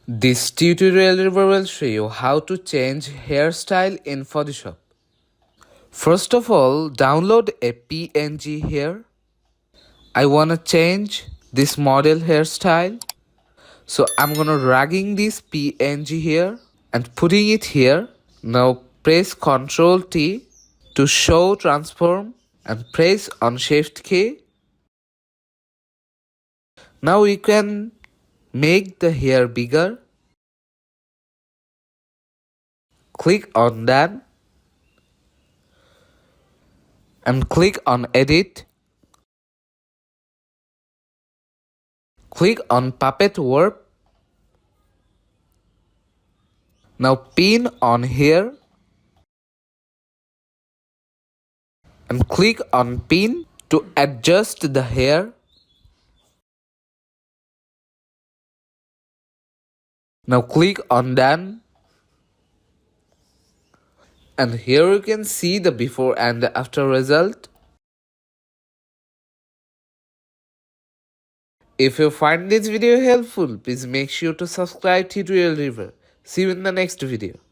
This tutorial will show you how to change hairstyle in Photoshop. First of all, download a PNG here. I wanna change this model hairstyle. So I'm gonna dragging this PNG here and putting it here. Now press Ctrl T to show transform and press on Shift key. Now you can make the hair bigger. Click on that and click on Edit. Click on Puppet Warp. Now pin on here and click on Pin to adjust the hair. Now click on Done. And here you can see the before and the after result. If you find this video helpful, please make sure to subscribe Tutorial River. See you in the next video.